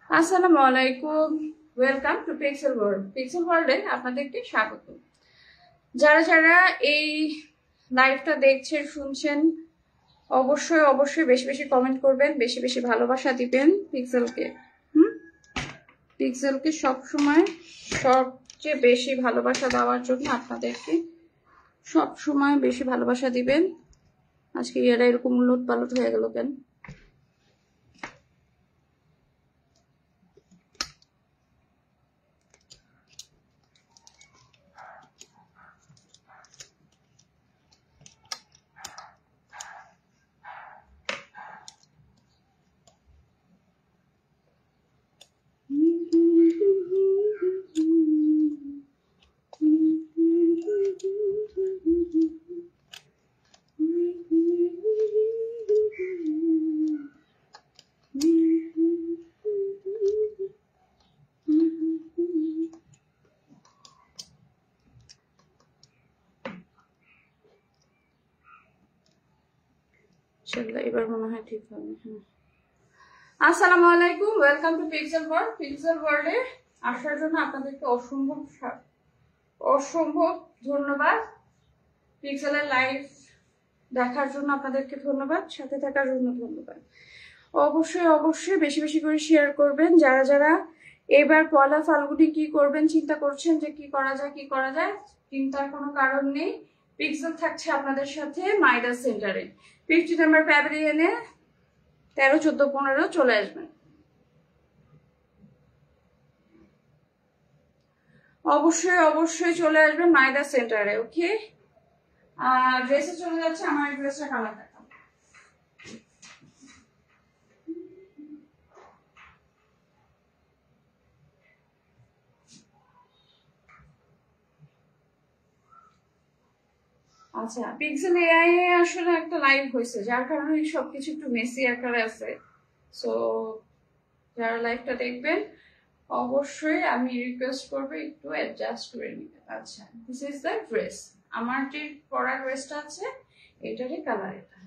আসসালামু আলাইকুম, welcome to pixel world. Pixel ওয়ার্ল্ডে আপনাদেরকে স্বাগত। যারা যারা এই লাইভটা দেখছেন শুনছেন অবশ্যই অবশ্যই বেশি বেশি কমেন্ট করবেন, বেশি বেশি ভালোবাসা দিবেন পিক্সেলকে। পিক্সেলকে সবসময় সবচেয়ে বেশি ভালোবাসা দেওয়ার জন্য আপনাদেরকে সবসময় বেশি ভালোবাসা দিবেন। আজকে এরা এরকম উলট পালট হয়ে গেল কেন? এবার মনে হয় ঠিক হবে। আসসালামু আলাইকুম, welcome to pixel world. Pixel ওয়ার্ল্ডে আসার জন্য আপনাদেরকে অসম্ভব অসম্ভব ধন্যবাদ। পিক্সেলের লাইভ দেখার জন্য আপনাদেরকে ধন্যবাদ, সাথে থাকার জন্য ধন্যবাদ। অবশ্যই অবশ্যই বেশি বেশি করে শেয়ার করবেন। যারা যারা এবার পয়লা ফাল্গুনি কি করবেন চিন্তা করছেন যে কি করা যায়, চিন্তার কোনো কারণ নেই। পিক্সেল থাকছে আপনাদের সাথে মাইডাস সেন্টারে 50 নাম্বার প্যাভিলিয়নে 13, 14, 15 চলে আসবেন। অবশ্যই অবশ্যই চলে আসবেন মাইডাস সেন্টারে। ওকে, আর ড্রেসে চলে যাচ্ছে। আমার ড্রেসটা কালার দেখা। আচ্ছা, পিক্সেল এআই এ আসলে একটা লাইভ হয়েছে, যার কারণে সবকিছু একটু মেসি আকারে আছে। সো যারা লাইভটা দেখবেন অবশ্যই আমি রিকোয়েস্ট করবো একটু অ্যাডজাস্ট করে নিতে। আচ্ছা, দিস ইজ দ্য ড্রেস। আমার যে পরা ড্রেসটা আছে এটারই কালার এটা।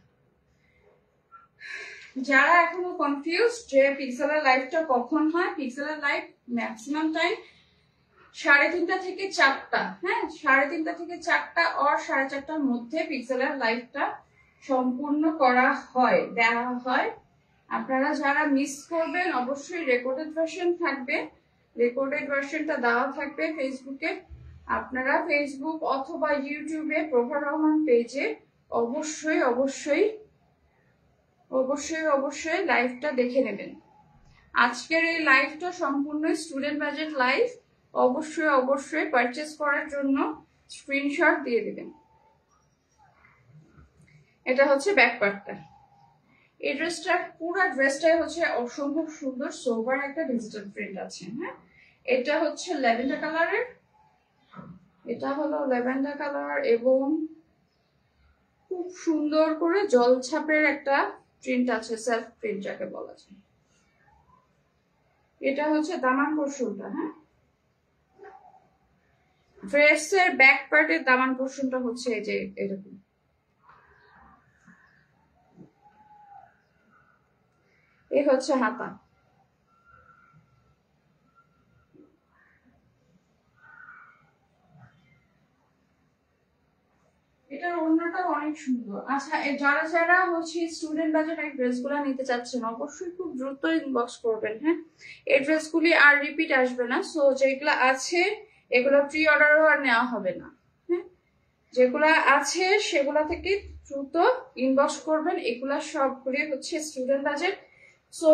যারা এখনো কনফিউজ যে পিক্সেলের লাইভটা কখন হয়, পিক্সেলের লাইভ ম্যাক্সিমাম টাইম 3:30 থেকে 4টা। হ্যাঁ, 3:30 থেকে 4টা আর 4:30টার মধ্যে পিক্সেলের লাইভটা সম্পূর্ণ করা হয়, দেওয়া হয়। আপনারা যারা মিস করবেন অবশ্যই রেকর্ডেড ভার্সন থাকবে, রেকর্ডেড ভার্সনটা দেওয়া থাকবে ফেসবুকে। আপনারা ফেসবুক অথবা ইউটিউবে প্রভা রহমান পেজে অবশ্যই অবশ্যই অবশ্যই অবশ্যই লাইভটা দেখে নেবেন। আজকের এই লাইভটা সম্পূর্ণ স্টুডেন্ট বাজেট লাইভ। অবশ্যই অবশ্যই পারচেস করার জন্য স্ক্রিনশট দিয়ে দিবেন। এটা হচ্ছে ব্যাক পার্টটা। এই ড্রেসটা পুরো ড্রেসটাই হচ্ছে অসম্ভব সুন্দর সোবার একটা ডিজিটাল প্রিন্ট আছে। হ্যাঁ, এটা হচ্ছে ল্যাভেন্ডার কালারের, এটা হলো ল্যাভেন্ডার কালার এবং খুব সুন্দর করে জলছাপের একটা প্রিন্ট আছে, সেলফ প্রিন্ট যাকে বলা যায়। এটা হচ্ছে দামান পোর্শনটা। হ্যাঁ, ড্রেসের ব্যাক পার্টের দামান পোর্শনটা হচ্ছে এই যে এরকম। এই হচ্ছে হাতা। এটার ওড়নাটা অনেক সুন্দর। আচ্ছা, যারা যারা হচ্ছে স্টুডেন্ট বাজেট এই ড্রেসগুলো নিতে চাচ্ছেন অবশ্যই খুব দ্রুত ইনবক্স করবেন। হ্যাঁ, এই ড্রেসগুলি আর রিপিট আসবে না। সো যেগুলো আছে এগুলো প্রি অর্ডারও আর নেওয়া হবে না। হ্যাঁ, যেগুলা আছে সেগুলা থেকে দ্রুত ইনবক্স করবেন। এগুলা সবগুলি হচ্ছে student budget. So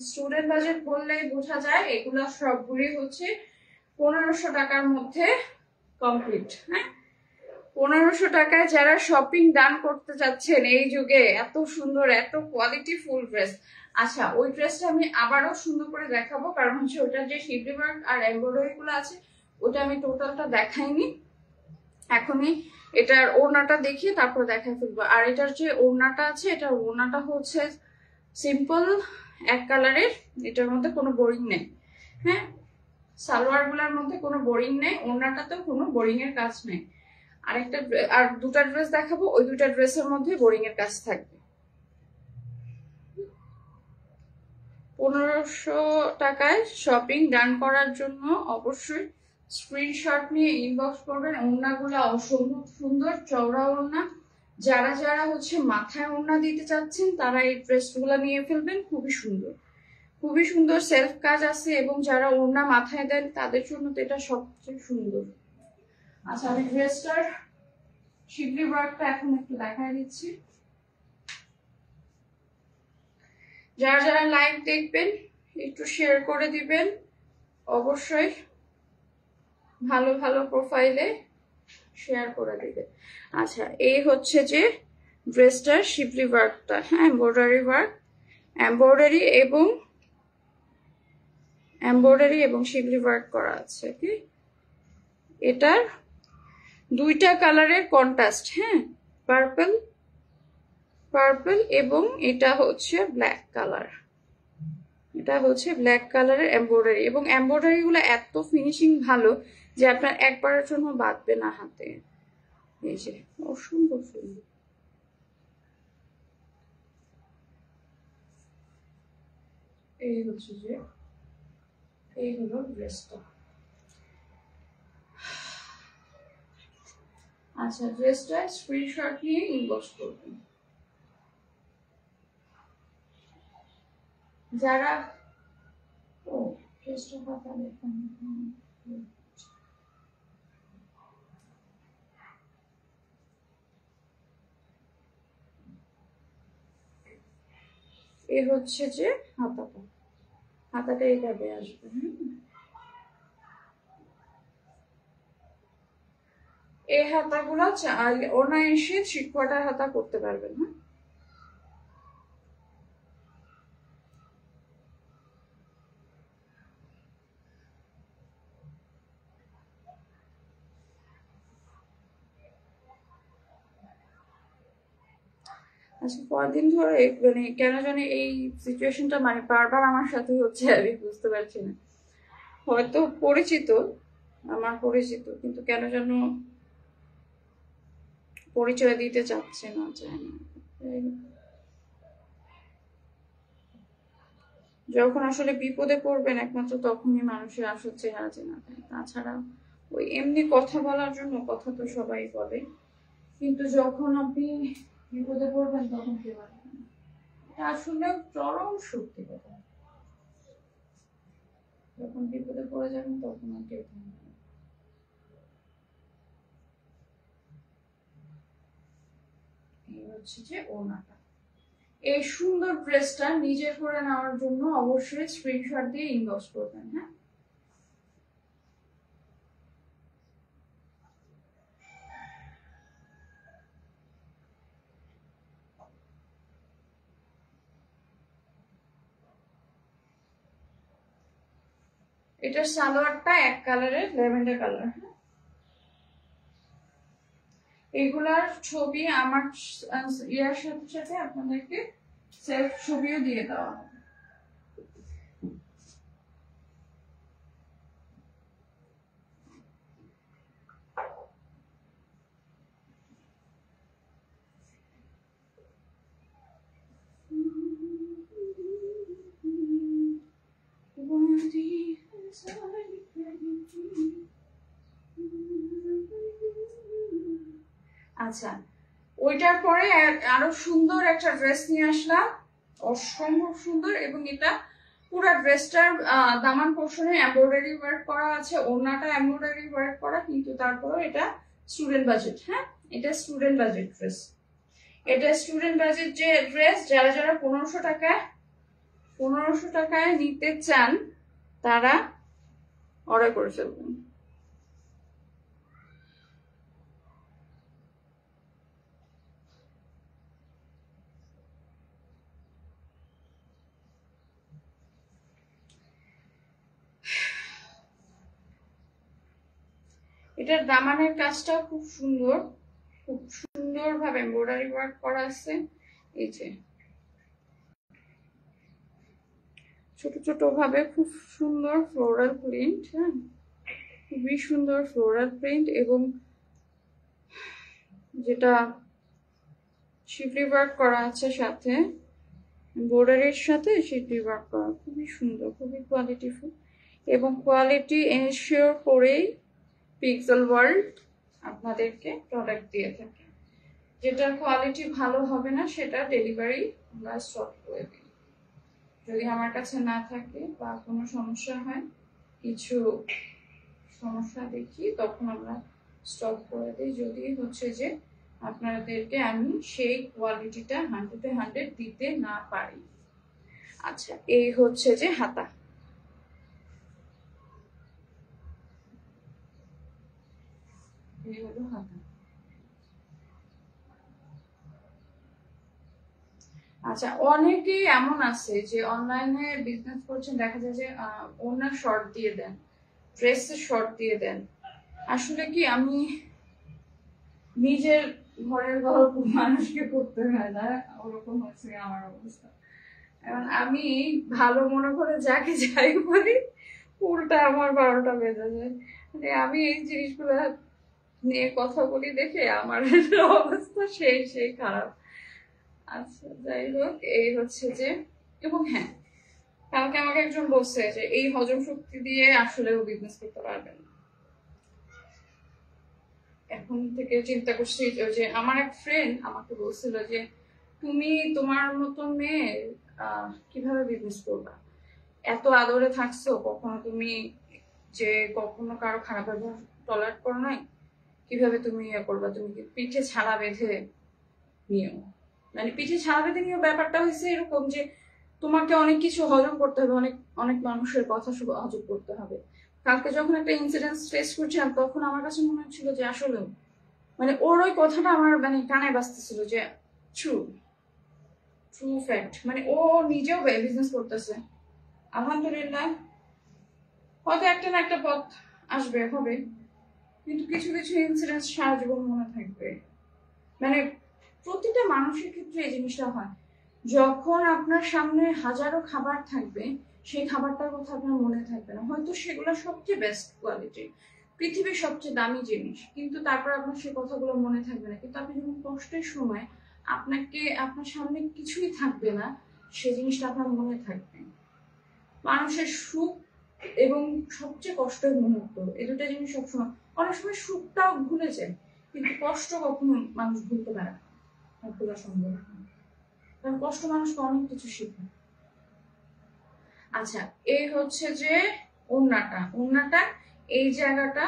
student budget বললেই বোঝা যায় এগুলা সবগুলি হচ্ছে 1500 টাকার মধ্যে কমপ্লিট। হ্যাঁ, 1500 টাকায় যারা শপিং ডান করতে যাচ্ছেন এই যুগে, এত সুন্দর এত কোয়ালিটি ফুল ড্রেস। আচ্ছা, ওই ড্রেসটা আমি আবারও সুন্দর করে দেখাবো, কারণ হচ্ছে ওটার যে শিবলি ওয়ার্ক আর এমব্রয়ডারি গুলো আছে ওটা আমি টোটালটা দেখাইনি। এখনই এটার ওড়নাটা দেখিয়ে তারপর দেখাই ফেলবো। আর এটার যে ওড়নাটা আছে এটার ওড়নাটা হচ্ছে সিম্পল এক কালারের, এটার মধ্যে কোনো বোরিং নেই। হ্যাঁ, সালোয়ার গুলার মধ্যে কোনো বোরিং নেই, ওড়নাটাতেও কোনো বোরিং এর কাজ নেই। আর দুটা ড্রেস দেখাবো, ওই দুটা ড্রেসের মধ্যে বোরিং এর কাজ থাকবে। 1500 টাকায় শপিং ডান করার জন্য অবশ্যই স্ক্রিনশট নিয়ে ইনবক্স করবেন। ওড়নাগুলো অসম্ভব সুন্দর, চওড়া ওড়না। যারা যারা হচ্ছে মাথায় ওড়না দিতে চাচ্ছেন তারা এই ড্রেসগুলো নিয়ে ফেলবেন। খুবই সুন্দর, খুবই সুন্দর সেলফ কাজ আছে, এবং যারা ওড়না মাথায় দেন তাদের জন্য তো এটা সবচেয়ে সুন্দর। আচ্ছা, আমি ড্রেসটার শিবলি ওয়ার্কটা এখন একটু দেখাই দিচ্ছি। যারা যারা লাইভ দেখবেন একটু শেয়ার করে দিবেন অবশ্যই, ভালো ভালো প্রোফাইলে শেয়ার করে দিবেন। আচ্ছা, এই হচ্ছে যে ড্রেসটার শিবলি ওয়ার্কটা, হ্যাঁ, এমব্রয়ডারি ওয়ার্ক, এমব্রয়ডারি এবং শিবলি ওয়ার্ক করা আছে। কি এটার দুইটা কালারের কন্ট্রাস্ট, হ্যাঁ, পার্পল এবং এটা হচ্ছে ব্ল্যাক কালার। এটা হচ্ছে ব্ল্যাক কালারের এমব্রয়ডারি, এবং এমব্রয়ডারি গুলো এত ফিনিশিং ভালো যে আপনার একবারের জন্য বাঁধবে না হাতে। এই যে অসম্ভব সুন্দর। এই হচ্ছে যে, এই হলো ড্রেসটা। আচ্ছা, ড্রেসটা স্ক্রিনশট নিয়ে ইনবক্স করবেন। যারা ড্রেসটা পাতা দেখুন, এ হচ্ছে যে হাতাটা এইভাবে আসবে। এই হাতাগুলো অনায়াসে 3/4 হাতা করতে পারবেন। হ্যাঁ, আচ্ছা, কদিন ধরে মানে কেন জানি এই সিচুয়েশনটা মানে বারবার আমার সাথে হচ্ছে, আমি বুঝতে পারছি না। হয়তো আমার পরিচিত, কিন্তু কেন যেন পরিচয় দিতে চাচ্ছে না, চায় না। যখন আসলে বিপদে পড়বেন একমাত্র তখনই মানুষের আসল চেহারা চেনা যায়। তাছাড়া ওই এমনি কথা বলার জন্য কথা তো সবাই বলে, কিন্তু যখন আপনি বিপদে পড়বেন তখন কে পারবেন না। এটা আসলে চরম সত্যি কথা। যখন বিপদে পড়ে যাবেন তখন আর কেউ থাকবে না। এই হচ্ছে যে ওড়নাটা। এই সুন্দর ড্রেসটা নিজের করে নেওয়ার জন্য অবশ্যই স্ক্রিনশট দিয়ে ইনবক্স করবেন। হ্যাঁ, এটার সালোয়ারটা এক কালারের, ল্যাভেন্ডার কালার। এগুলার ছবি আমার ইয়ার সাথে সাথে আপনাদেরকে সেলফ ছবিও দিয়ে দেওয়া হবে। আচ্ছা, ওইটার পরে আরো সুন্দর একটা ড্রেস নিয়ে আসলাম, অসম্ভব সুন্দর। এবং এটা পুরো ড্রেসটার দামান পোর্শনে এমব্রয়ডারি ওয়ার্ক করা আছে, ওড়নাটা এমব্রয়ডারি ওয়ার্ক করা, কিন্তু তারপরেও এটা স্টুডেন্ট বাজেট। হ্যাঁ, এটা স্টুডেন্ট বাজেট ড্রেস। এটা স্টুডেন্ট বাজেট যে ড্রেস, যারা যারা 1500 টাকায় নিতে চান তারা অর্ডার করে ফেলবেন। এটার দামানের কাজটা খুব সুন্দর, খুব সুন্দর ভাবে এমব্রয়ডারি ওয়ার্ক করা আছে। এই যে ছোট ছোট ভাবে খুব সুন্দর ফ্লোরাল প্রিন্ট। হ্যাঁ, খুবই সুন্দর ফ্লোরাল প্রিন্ট, এবং যেটা শিফলি ওয়ার্ক করা আছে সাথে, এমব্রয়ডারির সাথে শিফলি ওয়ার্ক করা, খুবই খুবই সুন্দর, খুবই কোয়ালিটিফুল, এবং কোয়ালিটি এনশিওর করেই পিক্সেল ওয়ার্ল্ড আপনাদেরকে প্রোডাক্ট দিয়ে থাকে। যেটার কোয়ালিটি ভালো হবে না সেটা ডেলিভারি আমরা স্টপ করে দিই। যদি আমার কাছে না থাকে বা কোনো সমস্যা হয়, কিছু সমস্যা দেখি, তখন আমরা স্টপ করে দিই, যদি হচ্ছে যে আপনাদেরকে আমি সেই কোয়ালিটিটা 100% দিতে না পারি। আচ্ছা, এই হচ্ছে যে হাতা। এই হলো হাতা। আচ্ছা, অনেকেই এমন আছে যে অনলাইনে বিজনেস করছেন, দেখা যায় যে ওনার শর্ট দিয়ে দেন, ড্রেসের শর্ট দিয়ে দেন। আসলে কি, আমি নিজের ঘরের গল্প মানুষকে করতে হয় না, ওরকম হচ্ছে আমার অবস্থা। এখন আমি ভালো মনে করে যাকে যাই বলি, উল্টা আমার 12টা বেজে যায়। মানে আমি এই জিনিসগুলো নিয়ে কথা বলি দেখে আমার অবস্থা সেই সেই খারাপ। আচ্ছা, যাই হোক, এই হচ্ছে যে, এবং হ্যাঁ, কালকে আমাকে একজন বলছে যে এই হজম শক্তি দিয়ে আসলেও বিজনেস করতে পারবেন না। এখন থেকে চিন্তা করছি যে আমার এক ফ্রেন্ড আমাকে বলছিল যে তুমি তোমার মতন মেয়ে কিভাবে বিজনেস করবা, এত আদরে থাকছো, কখনো তুমি যে কখনো কারো খারাপ ব্যবহার টলারেট করো নাই, কিভাবে তুমি ইয়ে করবা, তুমি পিঠে ছাড়া বেঁধে নিও। মানে পিঠে ছাড়া বেঁধে নিও ব্যাপারটা হয়েছে এরকম যে তোমাকে অনেক কিছু হজম করতে হবে, অনেক অনেক মানুষের কথা হজম করতে হবে। কালকে যখন একটা ইনসিডেন্ট ফেস করছিলাম, তখন আমার কাছে মনে হচ্ছিল যে আসলে মানে ওর ওই কথাটা আমার মানে কানে বাজতেছিল যে ট্রু ট্রু ফ্যাক্ট। মানে ও নিজেও বিজনেস করতেছে, আলহামদুলিল্লাহ। হয়তো একটা না একটা পথ আসবে, হবে, কিন্তু কিছু কিছু ইনসিডেন্ট সারা জীবন মনে থাকবে। মানে প্রতিটা মানুষের ক্ষেত্রে এই জিনিসটা হয়, যখন আপনার সামনে হাজারো খাবার থাকবে, সেই খাবারটার কথা আপনার মনে থাকবে না। হয়তো সেগুলো সবচেয়ে বেস্ট কোয়ালিটি, পৃথিবীর সবচেয়ে দামি জিনিস, কিন্তু তারপর আপনার সেই কথাগুলো মনে থাকবে না। কিন্তু আপনি যখন কষ্টের সময় আপনার সামনে কিছুই থাকবে না, সেই জিনিসটা আপনার মনে থাকবে। মানুষের সুখ এবং সবচেয়ে কষ্টের মুহূর্ত, এই দুটা জিনিস সবসময়, অনেক সময় সুখটাও ভুলে যায়, কিন্তু কষ্ট কখনো মানুষ ভুলতে পারে না, ভোলা সম্ভব না, কারণ কষ্ট মানুষকে অনেক কিছু শেখায়। আচ্ছা, এই হচ্ছে যে ওড়নাটা এই জায়গাটা,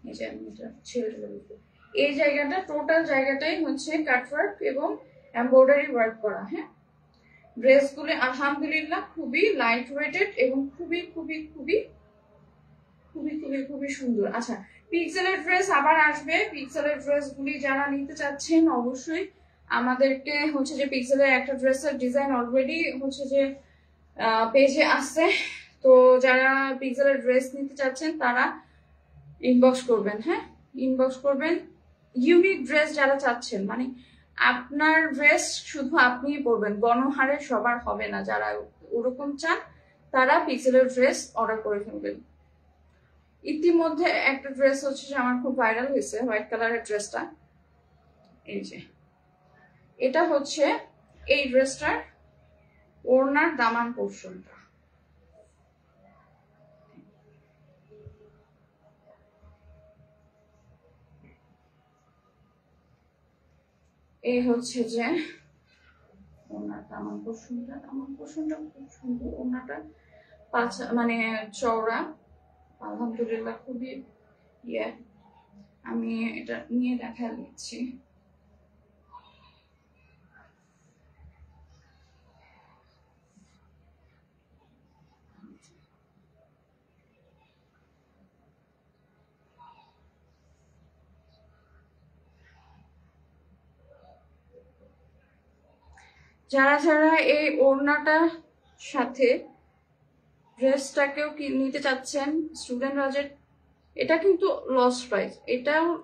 এই যে আমি এটা ছেড়ে দেবো, এই জায়গাটা টোটাল জায়গাটাই হচ্ছে কাটওয়ার্ক এবং এমব্রয়ডারি ওয়ার্ক করা। হ্যাঁ, ড্রেসগুলো আলহামদুলিল্লাহ খুবই লাইট ওয়েটেড এবং খুবই খুবই খুবই খুবই খুবই খুবই সুন্দর। আচ্ছা, পিক্সেলের ড্রেস আবার আসবে। পিক্সেলের ড্রেসগুলি যারা নিতে চাচ্ছেন, অবশ্যই আমাদেরকে হচ্ছে যে পিক্সেলের একটা ড্রেসের ডিজাইন অলরেডি হচ্ছে যে পেজে আছে। তো যারা পিক্সেলের ড্রেস নিতে চাচ্ছেন তারা ইনবক্স করবেন। হ্যাঁ, ইনবক্স করবেন। ইউনিক ড্রেস যারা চাচ্ছেন, মানে আপনার ড্রেস শুধু আপনিই পরবেন, গণহারে সবার হবে না, যারা ওরকম চান তারা পিক্সেলের ড্রেস অর্ডার করে ফেলবেন। ইতিমধ্যে একটা ড্রেস হচ্ছে যে আমার খুব ভাইরাল হয়েছে, হোয়াইট কালারের ড্রেসটা। এই যে এটা হচ্ছে এই ড্রেসটার ওড়নার দামান পোর্শনটা। এই হচ্ছে যে ওড়নার দামান পোর্শনটা খুব সুন্দর। ওড়নাটা মানে চওড়া, আলহামদুলিল্লাহ খুবই ইয়ে। আমি এটা নিয়ে দেখা দিচ্ছি। যারা যারা এই ওড়নাটার সাথে ড্রেসটাকেও নিতে চাচ্ছেন, স্টুডেন্ট বাজেট, এটা কিন্তু লস প্রাইস,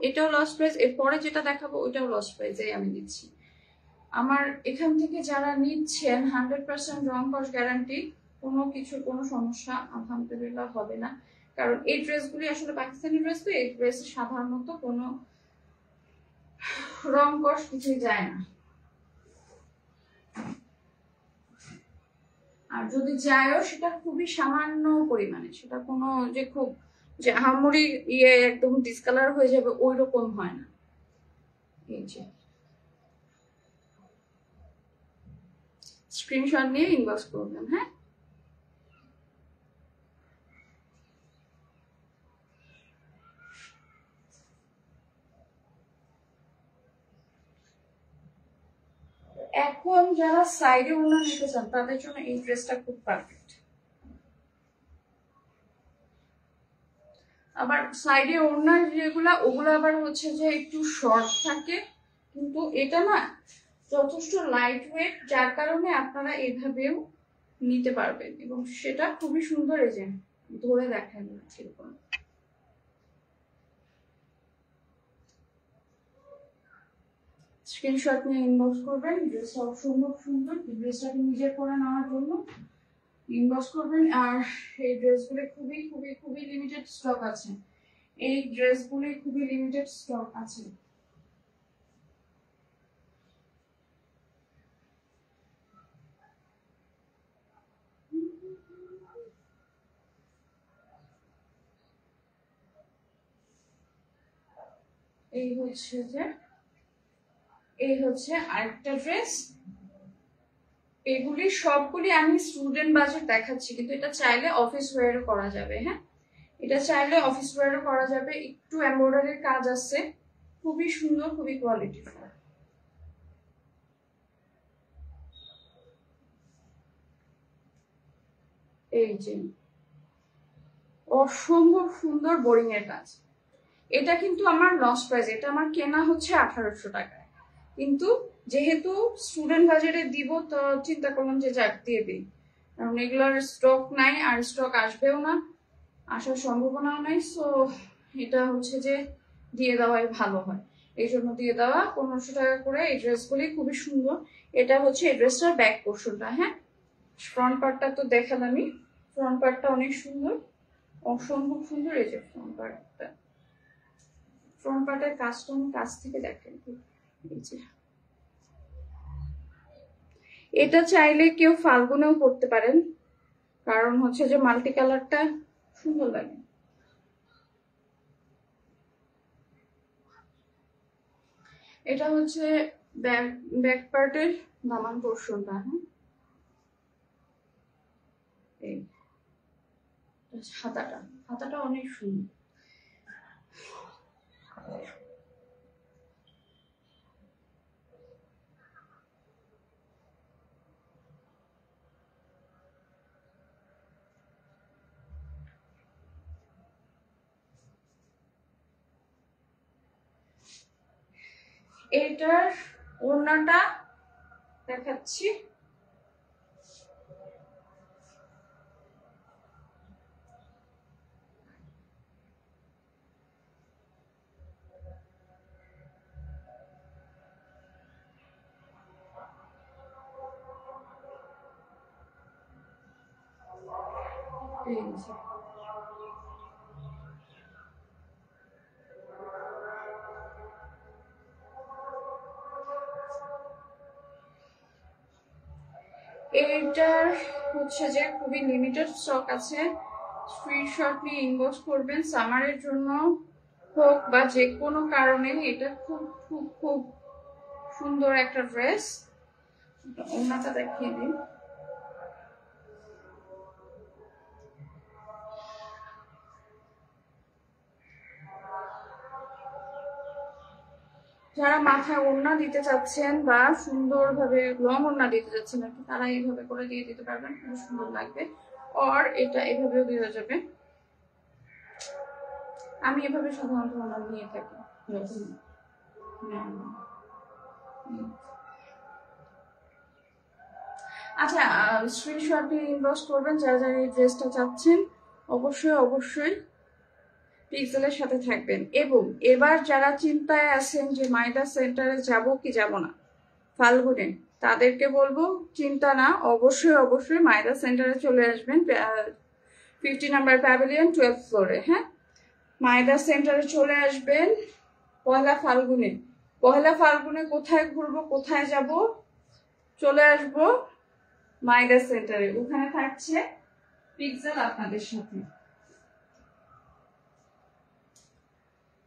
এটাও লস প্রাইস, এরপরে যেটা দেখাবো ওইটাও লস প্রাইসে আমি দিচ্ছি। আমার এখান থেকে যারা নিচ্ছেন 100% রং কস গ্যারান্টি, কোনো সমস্যা আলহামদুলিল্লাহ হবে না। কারণ এই ড্রেসগুলি আসলে পাকিস্তানি ড্রেস, তো এই ড্রেসে সাধারণত কোনো রং কস কিছুই যায় না। আর যদি যায়ও সেটা খুবই সামান্য পরিমাণে, সেটা কোনো যে খুব যে আহামরি একদম ডিসকালার হয়ে যাবে ওই রকম হয় না। এই যে স্ক্রিনশট নিয়ে ইনবক্স করবেন। হ্যাঁ, এখন যারা সাইডে ওড়না নিতে চান তাদের জন্য এই ড্রেসটা খুব পারফেক্ট। আবার সাইডে ওড়না যেগুলা ওগুলো আবার হচ্ছে যে একটু শর্ট থাকে, কিন্তু এটা না যথেষ্ট লাইট ওয়েট, যার কারণে আপনারা এভাবেও নিতে পারবেন এবং সেটা খুবই সুন্দর। এই যে ধরে দেখেন এরকম। স্ক্রিনশট নিয়ে ইনবক্স করবেন। ড্রেসটা অসম্ভব সুন্দর, ড্রেসটাকে নিজের করে নেওয়ার জন্য ইনবক্স করবেন। আর এই ড্রেসগুলি খুবই খুবই খুবই লিমিটেড স্টক আছে, এই ড্রেসগুলি খুবই লিমিটেড স্টক আছে। এই হচ্ছে আরেকটা ড্রেস। এগুলি সবগুলি আমি স্টুডেন্ট বাজেট দেখাচ্ছি, কিন্তু এটা চাইলে অফিস ওয়্যারও করা যাবে। হ্যাঁ, এটা চাইলে অফিস ওয়্যারও করা যাবে। একটু এমব্রয়ডারির কাজ আছে, খুবই সুন্দর, খুবই কোয়ালিটিফুল। এই যে অসম্ভব সুন্দর বোরিং এর কাজ। এটা কিন্তু আমার লস প্রাইস, এটা আমার কেনা হচ্ছে 1800 টাকায়, কিন্তু যেহেতু স্টুডেন্ট বাজারে দিব তো চিন্তা করলাম যে যাক দিয়ে দিই, কারণ এগুলোর স্টক নাই আর স্টক আসবেও না, আসার সম্ভাবনাও নাই। সো এটা হচ্ছে যে দিয়ে দেওয়াই ভালো হয়, এই জন্য দিয়ে দেওয়া। 1500 টাকা করে। এই ড্রেসগুলি খুবই সুন্দর। এটা হচ্ছে এই ড্রেসটার ব্যাক পোর্শনটা। হ্যাঁ, ফ্রন্ট পার্টটা তো দেখালামই, ফ্রন্ট পার্টটা অনেক সুন্দর, অসম্ভব সুন্দর। এই যে ফ্রন্ট পার্টটা, ফ্রন্ট পার্টের কাজটা আমি কাছ থেকে দেখেন। এই যে এটা চাইলে কেউ ফাল্গুনেও পরতে পারেন, কারণ হচ্ছে যে মাল্টি কালারটা সুন্দর লাগে। এটা হচ্ছে ব্যাক পার্টের দামান পোর্শনটা। হ্যাঁ, এই হাতাটা, হাতাটা অনেক সুন্দর। এটার ওড়নাটা দেখাচ্ছি। এইটার হচ্ছে যে খুবই লিমিটেড স্টক আছে, স্ক্রিনশট নিয়ে ইনবক্স করবেন। সামারের জন্য হোক বা যে কোনো কারণে এটা খুব খুব খুব সুন্দর একটা ড্রেস। ওড়নাটা দেখিয়ে দিন। যারা মাথায় ওড়না দিতে চাচ্ছেন বা সুন্দরভাবে লং ওড়না দিতে চাচ্ছেন আর কি, তারা এইভাবে করে দিয়ে দিতে পারবেন, খুব সুন্দর লাগবে। আর এটা এভাবেও দেওয়া যাবে। আমি এভাবে সাধারণত ওড়না নিয়ে থাকি। আচ্ছা, স্ক্রিনশট নিয়ে ইনবক্স করবেন যারা যারা এই ড্রেসটা চাচ্ছেন। অবশ্যই অবশ্যই পিক্সেলের সাথে থাকবেন। এবং এবার যারা চিন্তায় আছেন যে মাইদা সেন্টারে যাব কি যাব না ফাল্গুনে, তাদেরকে বলবো চিন্তা না, অবশ্যই অবশ্যই মাইদা সেন্টারে চলে আসবেন। 50 নাম্বার প্যাভিলিয়ন 12th ফ্লোরে। হ্যাঁ, মাইদা সেন্টারে চলে আসবেন পয়লা ফাল্গুনে। পয়লা ফাল্গুনে কোথায় ঘুরবো, কোথায় যাব, চলে আসবো মাইদা সেন্টারে, ওখানে থাকছে পিক্সেল আপনাদের সাথে।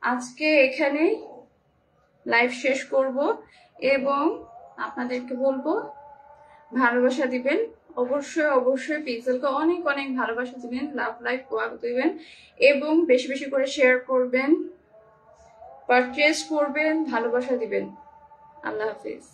আজকে এখানেই লাইভ শেষ করব এবং আপনাদেরকে বলবো ভালোবাসা দিবেন, অবশ্যই অবশ্যই পিক্সেলকে অনেক অনেক ভালোবাসা দিবেন, লাভ লাইক ওয়াক দিবেন এবং বেশি বেশি করে শেয়ার করবেন, পারচেজ করবেন, ভালোবাসা দিবেন। আল্লাহ হাফিজ।